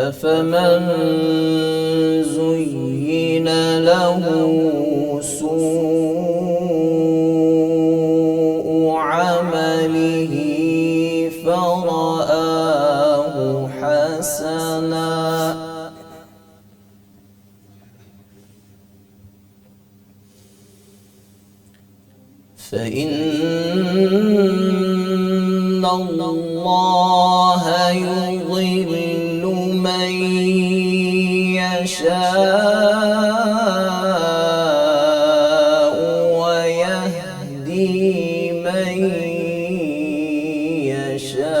أفمن زين له سوء عمله فرآه حسنا فإن الله يضل من يشاء ويهدي من يشاء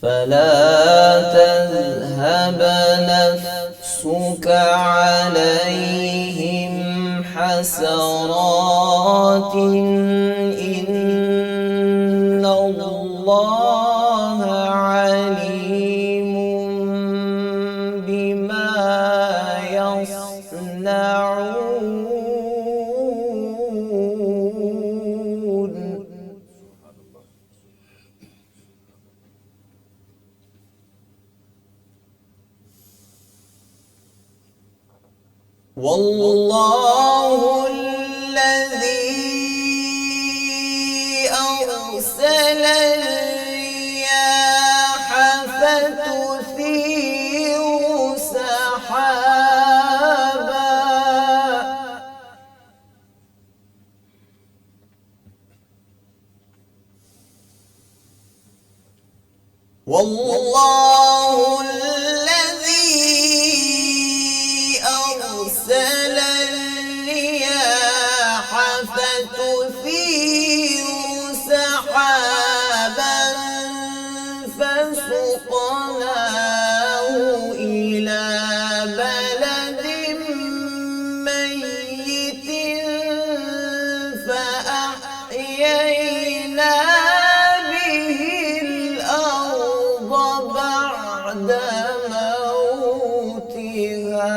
فلا تذهب نفسك عليهم حسرات إن الله عليم بما يصنعون. والله الذي أرسل الرياح فتثير سحابا والله أرسل الرياح فتثير سحابا فسقناه إلى بلد ميت فأحيينا به الأرض بعد موتها.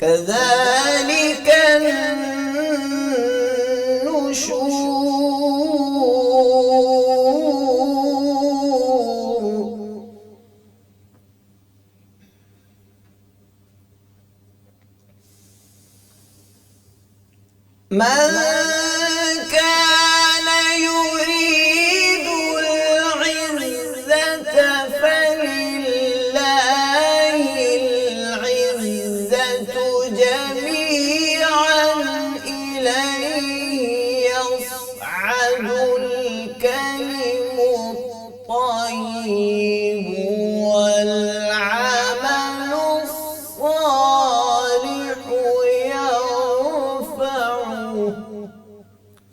كذلك النشور. من كان يريد العزة فلله العزة جميعا إليه يصعد الكلم الطيب والعمل الصالح يرفعه.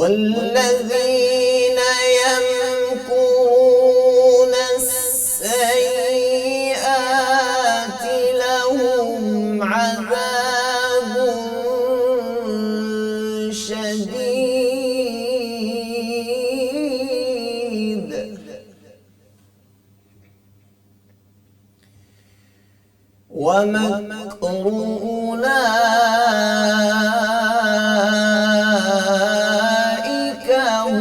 والذين يمكرون السيئات لهم عذاب شديد ومكر أولئك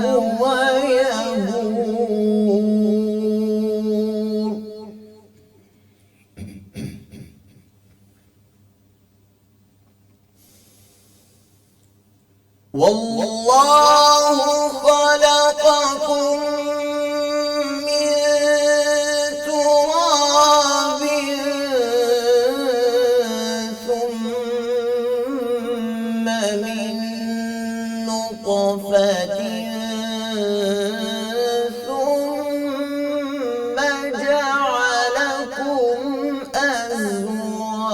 هو يبور. والله خلقكم من تراب ثم من نطفة ثم جعلكم أزواجا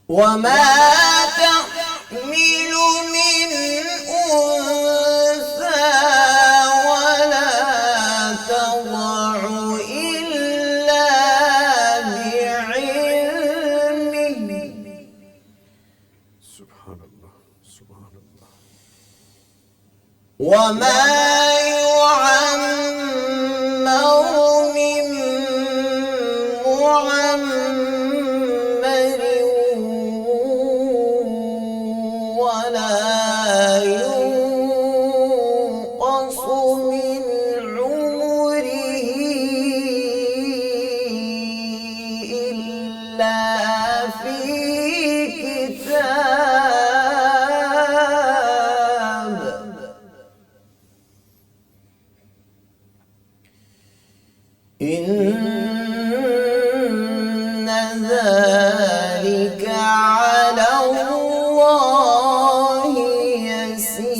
وما تحمل من أنثى ولا تضع إلا وما يعمر من معمر ولا ينقص من عمره إلا في كتاب إن ذلك على الله يسير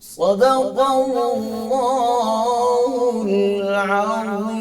صدق الله العظيم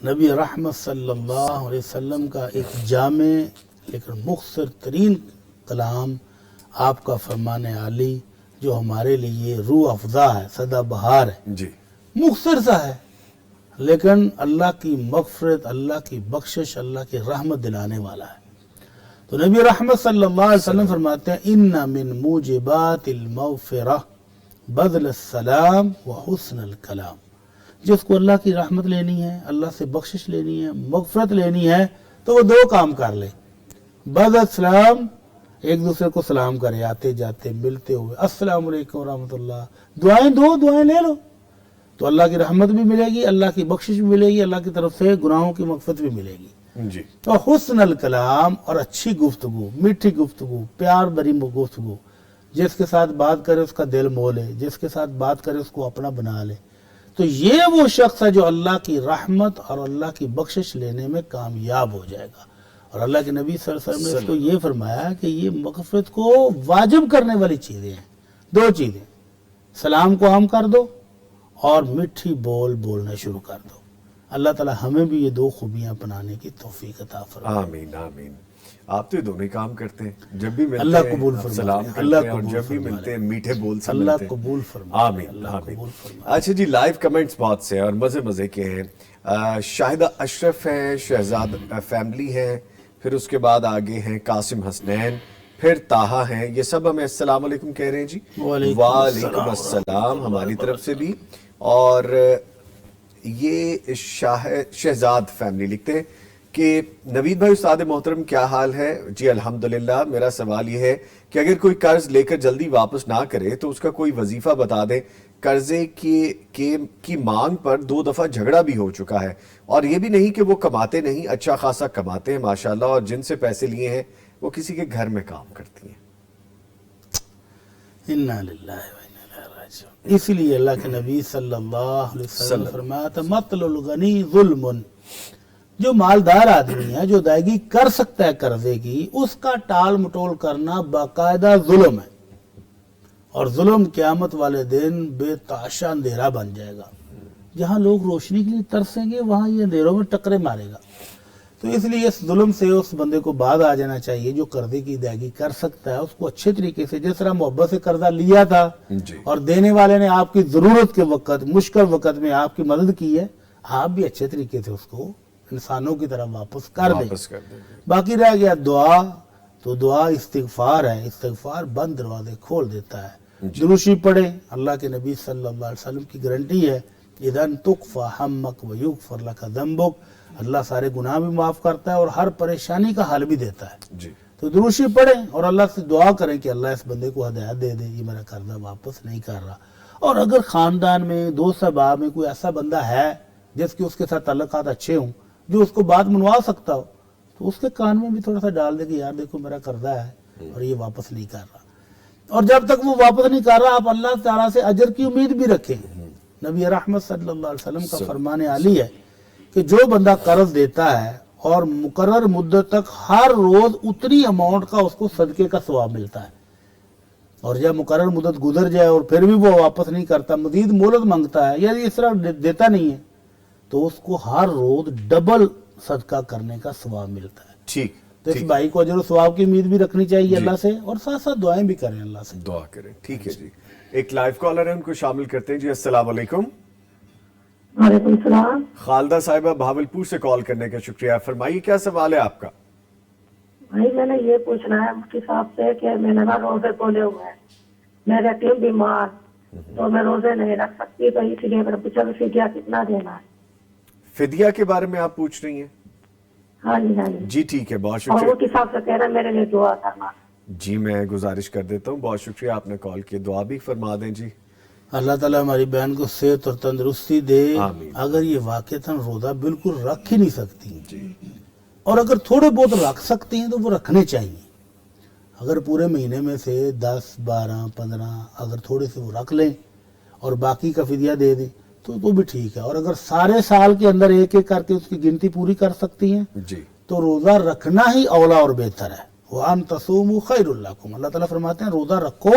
نبی رحمت صلی اللہ علیہ وسلم کا ایک جامع لیکن مختصر ترین کلام آپ کا فرمان عالی جو ہمارے لیے روح افزا ہے، سدا بہار ہے، جی مختصر سا ہے لیکن اللہ کی مغفرت، اللہ کی بخشش، اللہ کی رحمت دلانے والا ہے۔ تو نبی رحمت صلی اللہ علیہ وسلم فرماتے ہیں ان من موجبات المغفرہ بذل السلام و حسن الکلام، جس کو اللہ کی رحمت لینی ہے، اللہ سے بخشش لینی ہے، مغفرت لینی ہے، تو وہ دو کام کر لے۔ بذل السلام، ایک دوسرے کو سلام کرے، آتے جاتے ملتے ہوئے السلام علیکم ورحمۃ اللہ، دعائیں دعائیں لے لو، تو اللہ کی رحمت بھی ملے گی، اللہ کی بخشش بھی ملے گی، اللہ کی طرف سے گناہوں کی مغفرت بھی ملے گی۔ جی تو حسن الکلام، اور اچھی گفتگو، میٹھی گفتگو، پیار بھری گفتگو، جس کے ساتھ بات کرے اس کا دل مو لے، جس کے ساتھ بات کرے اس کو اپنا بنا لے، تو یہ وہ شخص ہے جو اللہ کی رحمت اور اللہ کی بخشش لینے میں کامیاب ہو جائے گا۔ اور اللہ کے نبی صلی اللہ علیہ وسلم نے اس کو یہ فرمایا کہ یہ مغفرت کو واجب کرنے والی چیزیں ہیں، دو چیزیں، سلام کو عام کر دو اور میٹھی بولنا شروع کر دو۔ اللہ تعالی ہمیں بھی یہ دو خوبیاں اپنانے کی توفیق عطا فرمائے۔ آمین آمین۔ آپ تو یہ دونوں ہی کام کرتے ہیں، جب بھی ملتے اللہ ہیں قبول آپ فرمائے، سلام اللہ کرتے ہیں، اور قبول جب بھی فرمائے، ملتے ہیں میٹھے بول سے اللہ ملتے ہیں۔ قبول فرمائے، آمین اللہ آمین۔ قبول فرمائے۔ اچھا جی، لائیو کمنٹس بہت سے ہیں اور مزے کے ہیں۔ شاہدہ اشرف ہیں، شہزاد فیملی ہیں، پھر اس کے بعد آگے ہیں قاسم حسنین، پھر طاہا ہیں، یہ سب ہمیں السلام علیکم کہہ رہے ہیں جی۔ وعلیکم السلام ہماری طرف سے بھی۔ اور یہ شہزاد فیملی لکھتے ہیں کہ نوید بھائی استاد محترم کیا حال ہے؟ جی الحمدللہ۔ میرا سوال یہ ہے کہ اگر کوئی قرض لے کر جلدی واپس نہ کرے تو اس کا کوئی وظیفہ بتا دیں۔ قرضے کی مانگ پر 2 دفعہ جھگڑا بھی ہو چکا ہے، اور یہ بھی نہیں کہ وہ کماتے نہیں، اچھا خاصا کماتے ہیں ماشاءاللہ، اور جن سے پیسے لیے ہیں وہ کسی کے گھر میں کام کرتی ہیں۔ انا للہ و انا الیہ راجعون۔ اسی لیے اللہ کے نبی صلی اللہ علیہ وسلم نے فرمایا تھا مطل الغنی ظلم، جو مالدار آدمی ہے جو ادائیگی کر سکتا ہے قرضے کی، اس کا ٹال مٹول کرنا باقاعدہ ظلم ہے، اور ظلم قیامت والے دن بے تحاشا اندھیرا بن جائے گا۔ جہاں لوگ روشنی کے لیے ترسیں گے وہاں یہ اندھیروں میں ٹکرے مارے گا۔ تو اس لیے اس ظلم سے اس بندے کو بعد آ جانا چاہیے جو قرضے کی ادائیگی کر سکتا ہے، اس کو اچھے طریقے سے، جس طرح محبت سے قرضہ لیا تھا جی اور دینے والے نے آپ کی ضرورت کے وقت، مشکل وقت میں آپ کی مدد کی ہے، آپ بھی اچھے طریقے سے اس کو انسانوں کی طرح واپس کر دیں۔ واپس کر دیں۔ باقی رہ گیا دعا، تو دعا استغفار ہے، استغفار بند دروازے کھول دیتا ہے۔ دروشی پڑھیں، اللہ کے نبی صلی اللہ علیہ وسلم کی گارنٹی ہے اذن تکفی ہمک و یغفر لک ذنبک، اللہ سارے گناہ بھی معاف کرتا ہے اور ہر پریشانی کا حل بھی دیتا ہے۔ جی تو دروشی پڑھیں اور اللہ سے دعا کریں کہ اللہ اس بندے کو ہدایت دے دے، یہ میرا قرضہ واپس نہیں کر رہا۔ اور اگر خاندان میں، دوست احباب میں کوئی ایسا بندہ ہے جس کے اس کے ساتھ تعلقات اچھے ہوں، جو اس کو بات منوا سکتا ہو، تو اس کے کان میں بھی تھوڑا سا ڈال دے کہ یار دیکھو میرا قرضہ ہے اور یہ واپس نہیں کر رہا۔ اور جب تک وہ واپس نہیں کر رہا آپ اللہ تعالیٰ سے اجر کی امید بھی رکھیں۔ نبی رحمت صلی اللہ علیہ وسلم کا فرمان عالی ہے کہ جو بندہ قرض دیتا ہے اور مقرر مدت تک ہر روز اتنی اماؤنٹ کا اس کو صدقے کا ثواب ملتا ہے، اور جب مقرر مدت گزر جائے اور پھر بھی وہ واپس نہیں کرتا، مزید مہلت مانگتا ہے یا اس طرح دیتا نہیں ہے، تو اس کو ہر روز ڈبل صدقہ کرنے کا ثواب ملتا ہے۔ ٹھیک، تو اس بھائی کو اجر و ثواب کی امید بھی رکھنی چاہیے اللہ سے، اور ساتھ ساتھ دعائیں بھی کریں اللہ سے۔ دعا کریں۔ ٹھیک ہے جی، ایک لائیو کالر ہے، ان کو شامل کرتے ہیں جی۔ السلام علیکم۔ وعلیکم السلام۔ خالدہ صاحبہ بہاولپور سے کال کرنے کا شکریہ، فرمائیے کیا سوال ہے آپ کا؟ بھائی میں نے یہ پوچھنا ہے مفتی صاحب سے کہ میں نے نا روزے کھولے ہوئے ہیں، میں رہتی ہوں بیمار، تو میں روزے نہیں رکھ سکتی، تو اسی لیے میں نے پوچھا کہ فدیہ کتنا دینا ہے۔ فدیہ کے بارے میں آپ پوچھ رہی ہیں؟ ہاں جی ہاں جی، جی ٹھیک ہے، بہت اور شکریہ مفتی صاحب سے کہہ رہا ہے میرے لیے دعا کرنا۔ جی میں گزارش کر دیتا ہوں، بہت شکریہ آپ نے کال کی، دعا بھی فرما دیں جی۔ اللہ تعالیٰ ہماری بہن کو صحت اور تندرستی دے۔ آمین۔ اگر یہ واقعتاً روزہ بالکل رکھ ہی نہیں سکتی، جی اور اگر تھوڑے بہت رکھ سکتی ہیں تو وہ رکھنے چاہیے۔ اگر پورے مہینے میں سے 10 12 15 اگر تھوڑے سے وہ رکھ لیں اور باقی کا فدیہ دے دیں تو بھی ٹھیک ہے، اور اگر سارے سال کے اندر ایک ایک کر کے اس کی گنتی پوری کر سکتی ہیں جی تو روزہ رکھنا ہی اولا اور بہتر ہے۔ وَأَن تَصُومُوا خَيْرٌ لَكُمْ، اللہ تعالیٰ فرماتے ہیں روزہ رکھو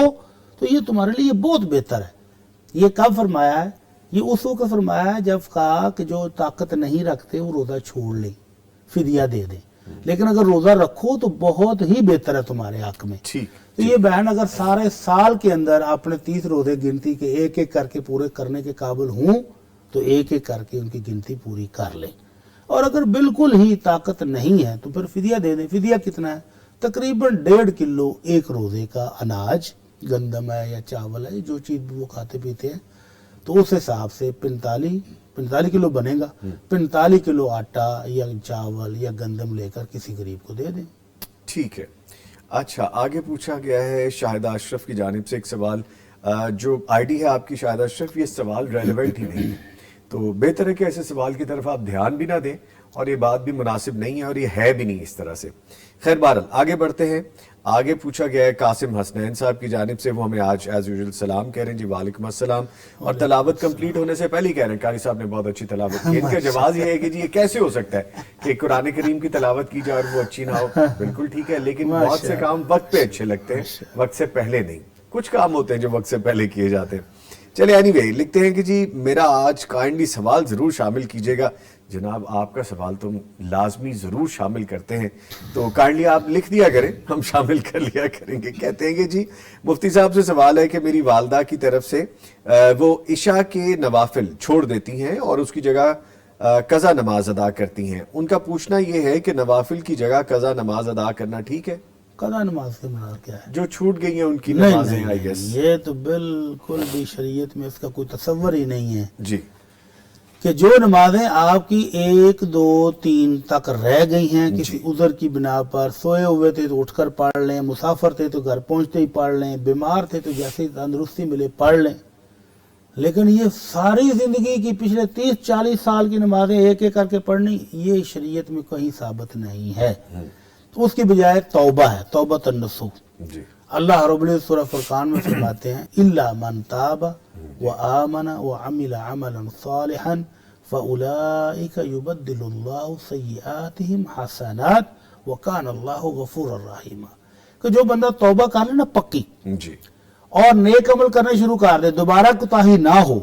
تو یہ تمہارے لیے بہت بہتر ہے۔ یہ کب فرمایا ہے؟ یہ اس وقت فرمایا ہے جب کہا کہ جو طاقت نہیں رکھتے وہ روزہ چھوڑ لیں، فدیہ دے دیں، لیکن اگر روزہ رکھو تو بہت ہی بہتر ہے تمہارے حق میں۔ ٹھیک، تو یہ بہن اگر سارے سال کے اندر اپنے 30 روزے گنتی کے ایک ایک کر کے پورے کرنے کے قابل ہوں تو ایک ایک کر کے ان کی گنتی پوری کر لیں، اور اگر بالکل ہی طاقت نہیں ہے تو پھر فدیہ دے دیں۔ فدیہ کتنا ہے؟ تقریباً 1.5 کلو ایک روزے کا اناج، گندم ہے یا چاول ہے، جو چیز بھی وہ کھاتے پیتے ہیں، تو اس حساب سے 45 کلو بنے گا، 45 کلو آٹا یا چاول یا گندم لے کر کسی غریب کو دے دیں۔ ٹھیک ہے۔ اچھا، آگے پوچھا گیا ہے شاہدہ اشرف کی جانب سے ایک سوال، جو آئی ڈی ہے آپ کی شاہدہ اشرف، یہ سوال ریلیونٹ ہی نہیں ہے، تو بہتر ہے کہ ایسے سوال کی طرف آپ دھیان بھی نہ دیں، اور یہ بات بھی مناسب نہیں ہے اور یہ ہے بھی نہیں اس طرح سے۔ خیر بہرحال آگے بڑھتے ہیں۔ آگے پوچھا گیا ہے قاسم حسنین صاحب کی جانب سے، وہ ہمیں آج ایز یوزول سلام کہہ رہے ہیں جی، وعلیکم السلام، اور تلاوت کمپلیٹ ہونے سے پہلے کہہ رہے ہیں قاری صاحب نے بہت اچھی تلاوت کی۔ ان کا جواز یہ ہے کہ جی یہ کیسے ہو سکتا ہے کہ قرآن کریم کی تلاوت کی جائے اور وہ اچھی نہ ہو؟ بالکل ٹھیک ہے، لیکن بہت سے کام وقت پہ اچھے لگتے ہیں، وقت سے پہلے نہیں۔ کچھ کام ہوتے ہیں جو وقت سے پہلے کیے جاتے ہیں۔ چلے اینی وے، لکھتے ہیں کہ جی میرا آج کائنڈلی سوال ضرور شامل کیجیے گا۔ جناب آپ کا سوال تو لازمی ضرور شامل کرتے ہیں، تو کائنڈلی آپ لکھ دیا کریں، ہم شامل کر لیا کریں گے۔ کہتے ہیں کہ جی مفتی صاحب سے سوال ہے کہ میری والدہ کی طرف سے وہ عشاء کے نوافل چھوڑ دیتی ہیں اور اس کی جگہ قضا نماز ادا کرتی ہیں۔ ان کا پوچھنا یہ ہے کہ نوافل کی جگہ قضا نماز ادا کرنا ٹھیک ہے؟ قضا نماز کے مراد کیا ہے؟ جو چھوٹ گئی ہیں ان کی نمازیں، آئی گیس۔ یہ تو بالکل بھی شریعت میں اس کا کوئی تصور ہی نہیں ہے جی، کہ جو نمازیں آپ کی 1 2 3 تک رہ گئی ہیں کسی عذر کی بنا پر، سوئے ہوئے تھے تو اٹھ کر پڑھ لیں، مسافر تھے تو گھر پہنچتے ہی پڑھ لیں، بیمار تھے تو جیسے ہی تندرستی ملے پڑھ لیں، لیکن یہ ساری زندگی کی پچھلے 30-40 سال کی نمازیں ایک ایک کر کے پڑھنی، یہ شریعت میں کہیں ثابت نہیں ہے۔ تو اس کی بجائے توبہ ہے، توبۃ النصوح۔ جی، اللہ رب العزت سورہ فرقان میں فرماتے ہیں الا من تاب وآمن وعمل عملا صالحا فاولئک یبدل اللہ سیئاتہم حسنات وکان اللہ غفورا رحیما، کہ جو بندہ توبہ کر لے نا پکی جی، اور نیک عمل کرنے شروع کر دے، دوبارہ کوتاہی نہ ہو،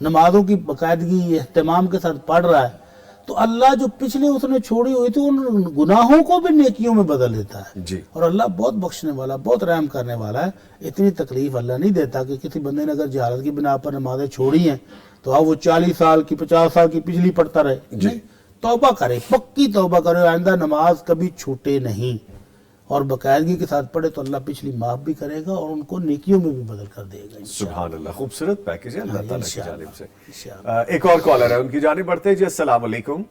نمازوں کی باقاعدگی اہتمام کے ساتھ پڑھ رہا ہے، تو اللہ جو پچھلے اس نے چھوڑی ہوئی تھی ان گناہوں کو بھی نیکیوں میں بدل دیتا ہے۔ جی، اور اللہ بہت بخشنے والا، بہت رحم کرنے والا ہے۔ اتنی تکلیف اللہ نہیں دیتا کہ کسی بندے نے اگر جہالت کی بنا پر نمازیں چھوڑی ہیں تو اب وہ 40 سال کی 50 سال کی پچھلی پڑھتا رہے۔ نہیں، توبہ کرے، پکی توبہ کرے، آئندہ نماز کبھی چھوٹے نہیں، اور باقاعدگی کے ساتھ پڑھے تو اللہ پچھلی معاف بھی کرے گا اور ان کو نیکیوں میں بھی بدل کر دے گا۔ سبحان اللہ، خوبصورت پیکج ہے اللہ تعالیٰ کی انشاءاللہ، جانب سے۔ انشاءاللہ۔ ایک اور کالر ہے، ان کی جانب بڑھتے ہیں جی۔ السلام علیکم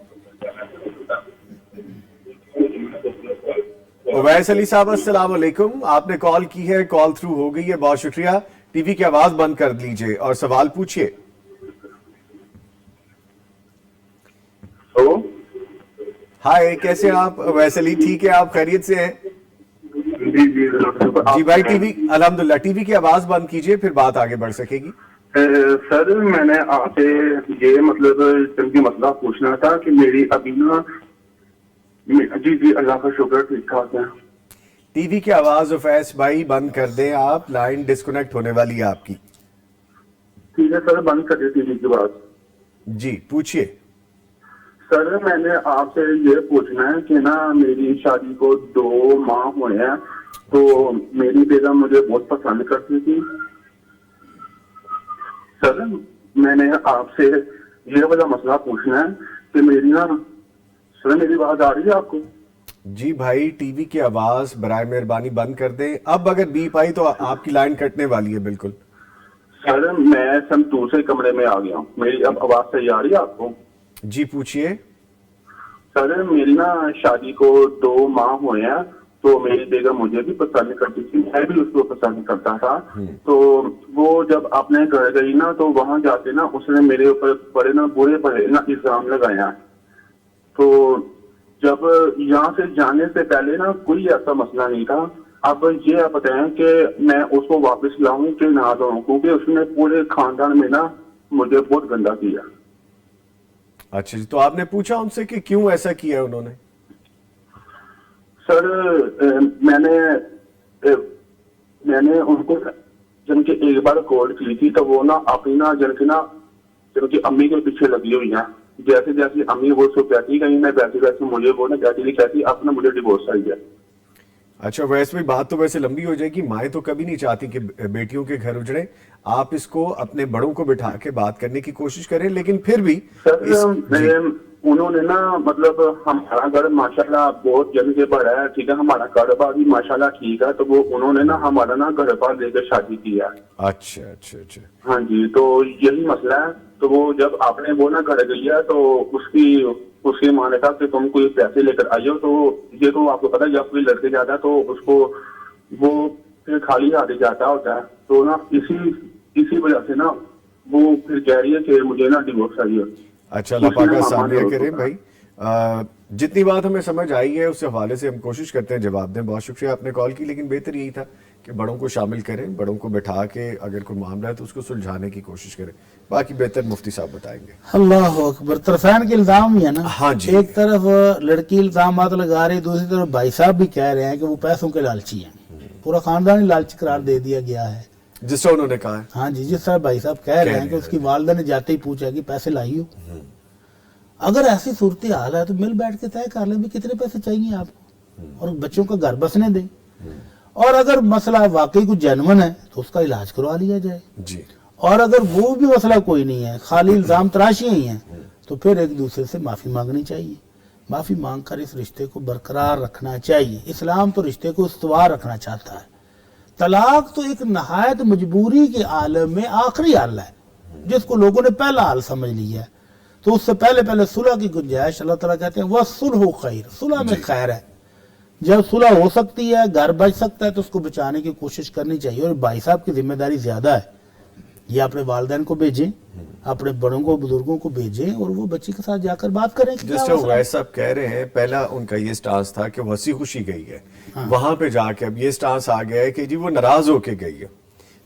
اویس علی صاحب، السلام علیکم، آپ نے کال کی ہے، کال تھرو ہو گئی ہے، بہت شکریہ۔ ٹی وی کی آواز بند کر لیجئے اور سوال پوچھئے۔ ہائے، کیسے ہیں آپ اویس علی؟ ٹھیک ہے، آپ خیریت سے ہیں؟ جی بھائی، ٹی وی الحمدللہ، ٹی وی کی آواز بند کیجئے، پھر بات آگے بڑھ سکے گی۔ سر میں نے آپ سے یہ مطلب جنگی مسئلہ پوچھنا تھا کہ میری ابھی نا، جی اللہ کا شکر ٹھیک ٹھاک ہے۔ ٹی وی کی آواز اویس بھائی بند کر دیں آپ، لائن ڈسکنیکٹ ہونے والی ہے آپ کی۔ ٹھیک ہے سر، بند کر ٹی وی کی بات۔ جی پوچھئے۔ سر میں نے آپ سے یہ پوچھنا ہے کہ نا میری شادی کو 2 ماہ ہوئے ہیں، تو میری بیگم مجھے بہت پسند کرتی تھی۔ سر میں نے آپ سے یہ والا مسئلہ پوچھنا ہے کہ میری نا، سر میری بات آ رہی ہے آپ کو؟ جی بھائی، ٹی وی کی آواز برائے مہربانی بند کر دیں، اب اگر بیپ آئی تو آپ کی لائن کٹنے والی ہے بالکل۔ سر میں دوسرے کمرے میں آ گیا ہوں، میری اب آواز صحیح آ رہی ہے آپ کو؟ جی پوچھئے۔ سر میری نا شادی کو 2 ماہ ہوئے ہیں، تو میری بیگم مجھے بھی پسند کرتی تھی، میں بھی اس کو پسند کرتا تھا۔ تو وہ جب اپنے گھر گئی نا تو وہاں جا کے نا اس نے میرے اوپر بڑے نا برے نا الزام لگایا۔ تو جب یہاں سے جانے سے پہلے نا کوئی ایسا مسئلہ نہیں تھا، اب یہ آپ بتائیں کہ میں اس کو واپس لاؤں کہ نہ لاؤں، کیونکہ اس نے پورے خاندان میں نا مجھے بہت گندا کیا۔ اچھا جی، تو آپ نے پوچھا ان سے کہ کیوں ایسا کیا ہے انہوں نے؟ سر میں نے ان کو جن کے ایک بار کال کی تھی تو وہ نا اپنی نا جن کے نا کیونکہ امی کے پیچھے لگی ہوئی ہیں. جیسے جیسے امی وہ اس کو کہتی گئی میں ویسے ویسے مجھے وہ نہ کہتی اب نا مجھے ڈیورس چاہیے. اچھا ویسے بھی بات تو ویسے لمبی ہو جائے گی. مائیں تو کبھی نہیں چاہتی کہ بیٹیوں کے گھر اجڑے. آپ اس کو اپنے بڑوں کو بٹھا کے بات کرنے کی کوشش کریں, لیکن پھر بھی سر انہوں نے نا مطلب ہمارا گھر ماشاءاللہ بہت جلد سے بڑا ہے, ٹھیک ہے, ہمارا کاروبار بھی ماشاءاللہ ٹھیک ہے, تو وہ انہوں نے نا ہمارا نا گھر بار لے کے شادی کی ہے. اچھا اچھا اچھا. ہاں جی, تو یہی مسئلہ ہے. تو وہ جب آپ نے وہ نا گھر گئی ہے تو اس کی ماں نے کہا کہ تم کوئی پیسے لے کر آئیے ہو. تو یہ تو آپ کو پتا ہے جب کوئی لڑکے جاتا ہے تو اس کو وہ پھر خالی ہاتھ جاتا ہوتا ہے. تو نا اسی وجہ سے نا وہ پھر کہہ رہی ہے کہ مجھے نا ڈیورس چاہیے. اچھا اللہ پاک آسانیاں کرے بھائی. جتنی بات ہمیں سمجھ آئی ہے اس حوالے سے ہم کوشش کرتے ہیں جواب دیں. بہت شکریہ آپ نے کال کی, لیکن بہتر یہی تھا کہ بڑوں کو شامل کریں, بڑوں کو بٹھا کے اگر کوئی معاملہ ہے تو اس کو سلجھانے کی کوشش کریں. باقی بہتر مفتی صاحب بتائیں گے. اللہ اکبر. طرفین کے الزام ہی ہے نا. ہاں جی. ایک طرف لڑکی الزامات لگا رہی, دوسری طرف بھائی صاحب بھی کہہ رہے ہیں کہ وہ پیسوں کے لالچی ہیں. پورا خاندان ہی لالچی قرار دے دیا گیا ہے, جس طرح انہوں نے کہا ہے. ہاں جی, جس طرح بھائی صاحب کہہ رہے ہیں کہ اس کی والدہ نے جاتے ہی پوچھا کہ پیسے لائی ہو. اگر ایسی صورتحال ہے تو مل بیٹھ کے طے کر لیں بھی کتنے پیسے چاہیے آپ کو, اور بچوں کا گھر بسنے دیں. اور اگر مسئلہ واقعی کچھ جینون ہے تو اس کا علاج کروا لیا جائے جی. اور اگر وہ بھی مسئلہ کوئی نہیں ہے, خالی الزام تراشیاں ہی ہیں, تو پھر ایک دوسرے سے معافی مانگنی چاہیے. معافی مانگ کر اس رشتے کو برقرار رکھنا چاہیے. اسلام تو رشتے کو استوار رکھنا چاہتا ہے. طلاق تو ایک نہایت مجبوری کے عالم میں آخری حل ہے جس کو لوگوں نے پہلا حل سمجھ لیا ہے. تو اس سے پہلے صلح کی گنجائش, اللہ تعالیٰ کہتے ہیں وَالصُلْحُ خَيْرٌ, صلح میں خیر ہے. جب صلح ہو سکتی ہے, گھر بچ سکتا ہے, تو اس کو بچانے کی کوشش کرنی چاہیے. اور بھائی صاحب کی ذمہ داری زیادہ ہے. یہ اپنے والدین کو بھیجیں, اپنے بڑوں کو, بزرگوں کو بھیجیں, اور وہ بچی کے ساتھ جا کر بات کریں. جس طرح ویس صاحب کہہ رہے ہیں, پہلا ان کا یہ سٹانس تھا کہ وہ ہنسی خوشی گئی ہے, وہاں پہ جا کے اب یہ سٹانس آ گیا ہے کہ جی وہ ناراض ہو کے گئی ہے.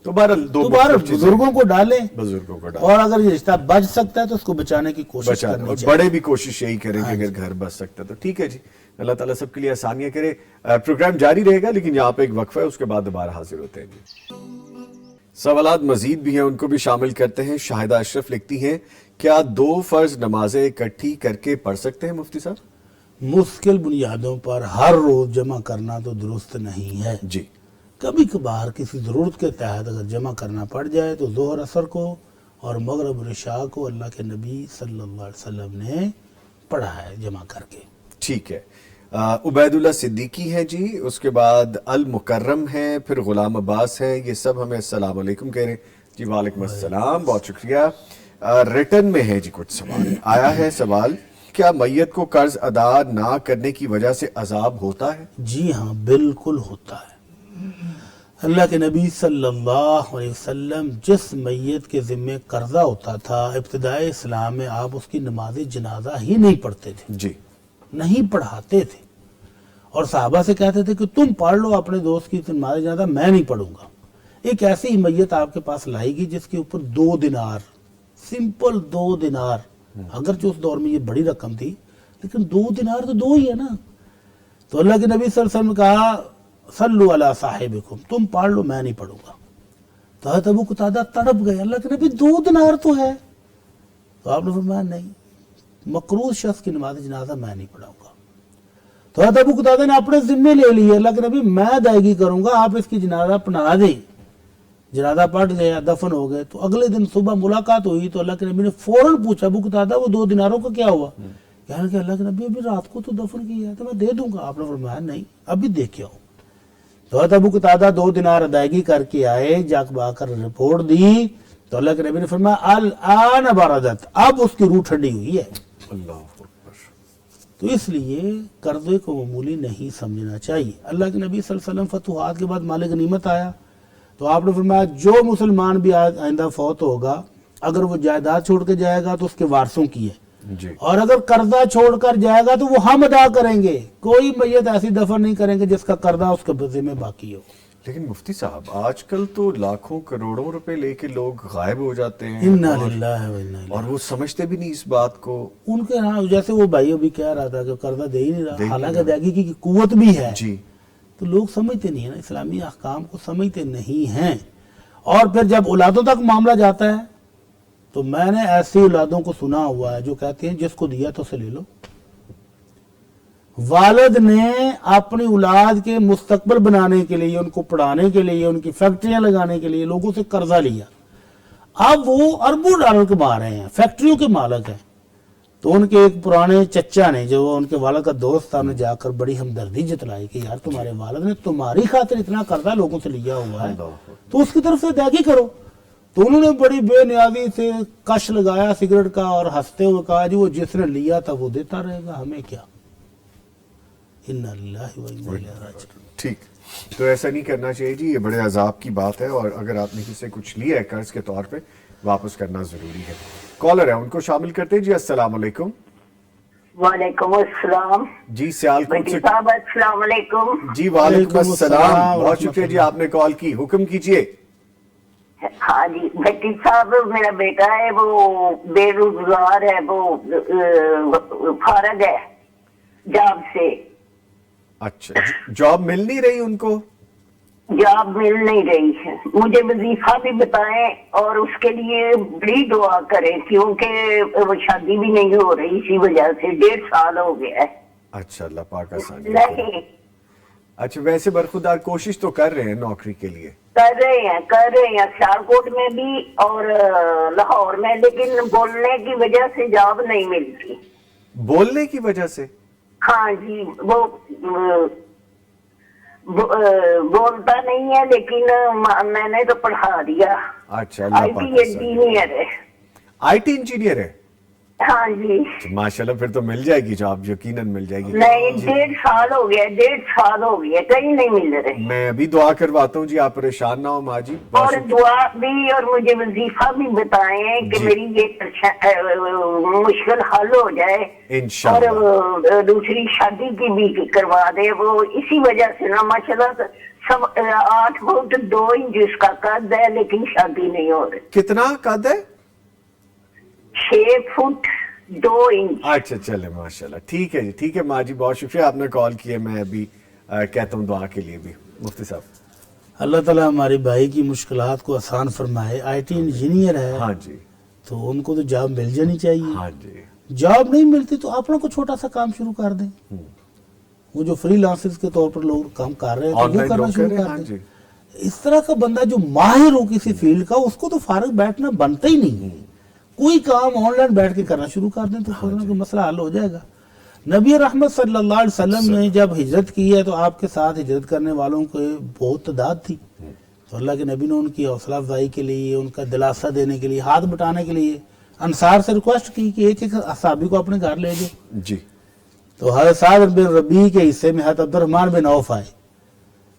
دوبارہ بزرگوں کو ڈالیں, بزرگوں کو ڈالیں, اور اگر یہ رشتہ بچ سکتا ہے تو اس کو بچانے کی کوشش کرنی چاہیے. بڑے بھی کوشش یہی کریں کہ اگر گھر بچ سکتا ہے تو ٹھیک ہے جی. اللہ تعالیٰ سب کے لیے آسانیاں کرے. پروگرام جاری رہے گا, لیکن یہاں پہ ایک وقفہ ہے, اس کے بعد دوبارہ حاضر ہوتے ہیں جی. سوالات مزید بھی ہیں, ان کو بھی شامل کرتے ہیں. شاہدہ اشرف لکھتی ہیں, کیا 2 فرض نمازیں اکٹھی کر کے پڑھ سکتے ہیں مفتی صاحب؟ مشکل بنیادوں پر ہر روز جمع کرنا تو درست نہیں ہے جی. کبھی کبھار کسی ضرورت کے تحت اگر جمع کرنا پڑ جائے تو ظہر اثر کو اور مغرب اور عشاء کو اللہ کے نبی صلی اللہ علیہ وسلم نے پڑھا ہے جمع کر کے. ٹھیک ہے. عبید اللہ صدیقی ہیں جی, اس کے بعد المکرم ہیں, پھر غلام عباس ہیں. یہ سب ہمیں السلام علیکم کہہ رہے ہیں جی. وعلیکم السلام, بہت شکریہ. ریٹن میں ہے جی کچھ سوال آیا ہے. سوال, کیا میت کو قرض ادا نہ کرنے کی وجہ سے عذاب ہوتا ہے؟ جی ہاں, بالکل ہوتا ہے. اللہ کے نبی صلی اللہ علیہ وسلم جس میت کے ذمہ قرضہ ہوتا تھا, ابتدائے اسلام میں آپ اس کی نماز جنازہ ہی نہیں پڑھتے تھے جی, نہیں پڑھاتے تھے, اور صحابہ سے کہتے تھے کہ تم پڑھ لو اپنے دوست کی نماز جنازہ, میں نہیں پڑھوں گا. ایک ایسی میت آپ کے پاس لائی گئی جس کے اوپر 2 دینار, سمپل 2 دینار, اگرچہ اس دور میں یہ بڑی رقم تھی, لیکن 2 دینار تو 2 ہی ہے نا. تو اللہ کے نبی صلی اللہ علیہ وسلم نے کہا صلو علی صاحبکم, تم پڑھ لو, میں نہیں پڑھوں گا. تو حضرت ابو قتادہ تڑپ گئے, اللہ کے نبی 2 دینار تو ہے. تو آپ نے فرمایا نہیں, مقروض شخص کی نماز جنازہ میں نہیں پڑھاؤں گا. تو حضرت ابو قتادہ نے اپنے ذمے لے لی, اللہ کے نبی میں ادائیگی کروں گا, آپ اس کی جنازہ پڑھا دیں. جنازہ پڑھ گیا, دفن ہو گئے. تو اگلے دن صبح ملاقات ہوئی تو اللہ کے نبی نے فوراً پوچھا, ابو قتادہ وہ 2 دیناروں کا کیا ہوا؟ یعنی کہ اللہ کے نبی ابھی رات کو تو دفن کیا ہے, تو میں دے دوں گا. آپ نے فرمایا نہیں, ابھی دیکھ آؤ. تو حضرت ابو قتادہ 2 دینار ادائیگی کر کے آئے, جا کر رپورٹ دی تو اللہ کے نبی نے فرمایا الان بردت, اب اس کی روح ٹھنڈی ہوئی ہے. اللہ اکبر. تو اس لیے قرضے کو معمولی نہیں سمجھنا چاہیے. اللہ کے نبی صلی اللہ علیہ وسلم فتوحات کے بعد مال غنیمت آیا تو آپ نے فرمایا جو مسلمان بھی آئندہ فوت ہوگا, اگر وہ جائیداد چھوڑ کے جائے گا تو اس کے وارثوں کی ہے, جی, اور اگر قرضہ چھوڑ کر جائے گا تو وہ ہم ادا کریں گے. کوئی میت ایسی دفن نہیں کریں گے جس کا قرضہ اس کے بدلے میں باقی ہو. لیکن مفتی صاحب آج کل تو لاکھوں کروڑوں روپے لے کے لوگ غائب ہو جاتے ہیں, انا للہ و انا الیہ. اور وہ سمجھتے بھی نہیں اس بات کو. ان کے ہاں جیسے وہ بھائی ابھی کہہ رہا تھا کہ قرضہ دے ہی نہیں رہا, حالانکہ ادائیگی کی قوت بھی ہے, جی, تو لوگ سمجھتے نہیں ہیں نا, اسلامی احکام کو سمجھتے نہیں ہیں. اور پھر جب اولادوں تک معاملہ جاتا ہے تو میں نے ایسی اولادوں کو سنا ہوا ہے جو کہتے ہیں جس کو دیا تو اسے لے لو. والد نے اپنی اولاد کے مستقبل بنانے کے لیے، ان کو پڑھانے کے لیے، ان کی فیکٹریاں لگانے کے لیے لوگوں سے قرضہ لیا. اب وہ اربوں ڈالر کما رہے ہیں، فیکٹریوں کے مالک ہیں. تو ان کے ایک پرانے چچا نے، جو ان کے والد کا دوست تھا، انہیں جا کر بڑی ہمدردی جتلائی کہ یار تمہارے والد نے تمہاری خاطر اتنا قرضہ لوگوں سے لیا ہوا ہے تو اس کی طرف سے ادائیگی کرو. تو انہوں نے بڑی بے نیازی سے کش لگایا سگریٹ کا اور ہنستے ہوئے کہا جی وہ جس نے لیا تھا وہ دیتا رہے گا، ہمیں کیا. انا للہ و انا الیہ راجعون. ٹھیک، تو ایسا نہیں کرنا چاہیے جی، یہ بڑے عذاب کی بات ہے، اور اگر آپ نے کسی سے کچھ لیا ہے قرض کے طور پہ واپس کرنا ضروری ہے. کالر ہے، ان کو شامل کرتے ہیں جی. السلام علیکم. وعلیکم السلام جی سیالکوٹ بھٹی سے. صاحب السلام علیکم. جی وعلیکم السلام، بہت ورحمۃ شکریہ جی اللہ. آپ نے کال کی، حکم کیجئے. ہاں جی بھٹی صاحب، میرا بیٹا ہے وہ بے روزگار ہے، وہ فارغ ہے جاب سے. اچھا، جاب مل نہیں رہی ان کو؟ جاب مل نہیں رہی ہے، مجھے وظیفہ بھی بتائیں اور اس کے لیے بڑی دعا کریں کیونکہ وہ شادی بھی نہیں ہو رہی اسی وجہ سے. 1.5 سال ہو گیا ہے. اچھا، اللہ پاک آسانی کرے. نہیں اچھا، ویسے برخودار کوشش تو کر رہے ہیں نوکری کے لیے؟ کر رہے ہیں سیالکوٹ میں بھی اور لاہور میں، لیکن بولنے کی وجہ سے جاب نہیں ملتی. بولنے کی وجہ سے؟ ہاں جی، وہ بولتا نہیں ہے، لیکن میں نے تو پڑھا دیا. اچھا، اللہ آئی پاک ٹی آسانی. انجینئر ہے. آئی ٹی انجینئر ہے؟ ہاں جی. ماشاءاللہ، پھر تو مل جائے گی جاب، یقیناً مل جائے گی. نہیں 1.5 سال ہو گیا، 1.5 سال ہو گیا، کہیں نہیں مل رہے. میں ابھی دعا کرواتا ہوں جی، آپ پریشان نہ ہو ماں جی. اور دعا بھی اور مجھے وظیفہ بھی بتائیں کہ جی. میری یہ مشکل حل ہو جائے. انشاءاللہ. اور دوسری شادی کی بھی کروا دے. وہ اسی وجہ سے نا ماشاءاللہ سب 8 فٹ 2 انچ اس کا قد ہے، لیکن شادی نہیں ہو رہی. کتنا قد ہے؟ 6 فٹ 2 انچ. اچھا چلے، ماشاءاللہ. ٹھیک ہے جی، ٹھیک ہے ماں جی، بہت شکریہ آپ نے کال کیا. میں ابھی کہتا ہوں دعا کے لیے بھی. مفتی صاحب. اللہ تعالیٰ ہمارے بھائی کی مشکلات کو آسان فرمائے. آئی ٹی انجینئر ہے ہاں جی. تو ان کو تو جاب مل جانی چاہیے. ہاں جی. جاب نہیں ملتی تو اپنا کوئی چھوٹا سا کام شروع کر دیں. وہ جو فری لانسرز کے طور پر لوگ کام کر رہے ہیں آن تو وہ لائن کرنا لوگ شروع کر رہے ہیں. کر ہاں دیں. جی. اس طرح کا بندہ جو ماہر ہو کسی فیلڈ کا، اس کو تو فارغ بیٹھنا بنتا ہی نہیں. کوئی کام آن لائن بیٹھ کے کرنا شروع کر دیں تو فوراً کوئی مسئلہ حل ہو جائے گا. نبی رحمت صلی اللہ علیہ وسلم نے جب ہجرت کی ہے تو آپ کے ساتھ ہجرت کرنے والوں کو بہت تعداد تھی. تو اللہ کے نبی نے ان کی حوصلہ افزائی کے لیے، ان کا دلاسا دینے کے لیے، ہاتھ بٹانے کے لیے انصار سے ریکویسٹ کی کہ ایک صحابی کو اپنے گھر لے جائے. جی. تو حضرت سعد بن ربیع کے حصے میں حضرت عبد الرحمن بن عوف آئے.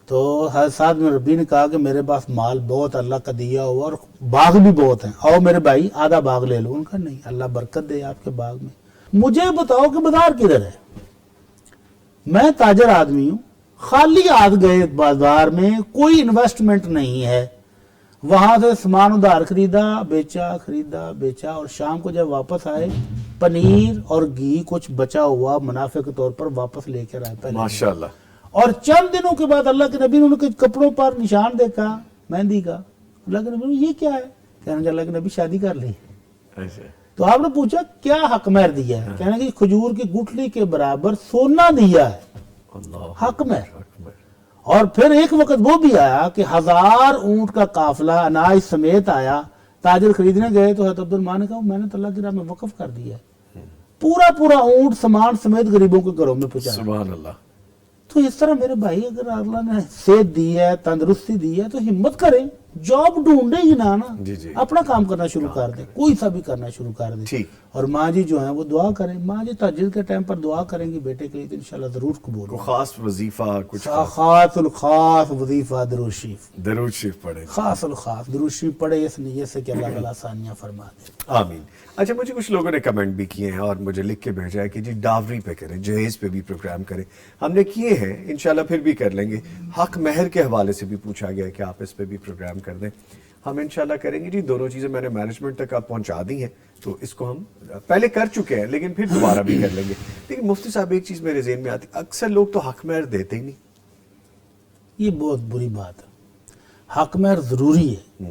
تو حضرت سعد بن ربیع نے کہا کہ میرے پاس مال بہت اللہ کا دیا ہوا اور باغ بھی بہت ہیں، آؤ میرے بھائی آدھا باغ لے لو. ان کا نہیں، اللہ برکت دے آپ کے باغ میں. مجھے بتاؤ کہ بازار کدھر ہے؟ میں تاجر آدمی ہوں، خالی ہاتھ گئے بازار میں، کوئی انویسٹمنٹ نہیں ہے. وہاں سے سامان ادھار خریدا بیچا اور شام کو جب واپس آئے پنیر اور گھی کچھ بچا ہوا منافع کے طور پر واپس لے کر آئے پہلے. ماشاءاللہ. اور چند دنوں کے بعد اللہ کے نبی نے ان کے کپڑوں پر نشان دیکھا مہندی کا. اللہ کے نبی نے یہ کیا ہے؟ کہنے کہ اللہ کے نبی شادی کر لی. تو آپ نے پوچھا کیا حق مہر دیا ہے؟ کہنے کہ کھجور کی گٹھلی کے برابر سونا دیا ہے، حق مہر. اور پھر ایک وقت وہ بھی آیا کہ 1000 اونٹ کا قافلہ اناج سمیت آیا. تاجر خریدنے گئے تو حضرت عبدالرحمن نے کہا میں نے تو اللہ کی راہ میں وقف کر دیا ہے. پورا اونٹ سامان سمیت غریبوں کے گھروں میں پہنچایا. سبحان اللہ. تو اس طرح میرے بھائی اگر اللہ نے صحت دی ہے، تندرستی دی ہے تو ہمت کریں، جاب ڈھونڈے ہی نہ جی جی. اپنا کام کرنا شروع کر دیں، کوئی سا بھی کرنا شروع کر دیں. ٹھیک. اور ماں جی جو ہیں وہ دعا کریں. ماں جی تہجد کے ٹائم پر دعا کریں گی بیٹے کے لیے تو انشاءاللہ ضرور قبول کوئی ہوگا. خاص وظیفہ کچھ خاص الخاص وظیفہ درود شریف، درود شریف پڑھے. خاص الخاص درود شریف پڑھے اس نیت سے کہ اللہ تعالیٰ آسانیاں فرما دے. آمین. اچھا، مجھے کچھ لوگوں نے کمنٹ بھی کیے ہیں اور مجھے لکھ کے بھیجا ہے کہ جی ڈاوری پہ کریں، جہیز پہ بھی پروگرام کریں. ہم نے کیے ہیں، انشاءاللہ پھر بھی کر لیں گے. حق مہر کے حوالے سے بھی پوچھا گیا ہے کہ آپ اس پہ بھی پروگرام کر دیں. ہم انشاءاللہ کریں گے جی. دونوں چیزیں میں نے مینجمنٹ تک آپ پہنچا دی ہیں تو اس کو ہم پہلے کر چکے ہیں لیکن پھر دوبارہ بھی کر لیں گے. لیکن مفتی صاحب ایک چیز میرے ذہن میں آتی، اکثر لوگ تو حق مہر دیتے ہی نہیں. یہ بہت بری بات ہے. حق مہر ضروری ہے.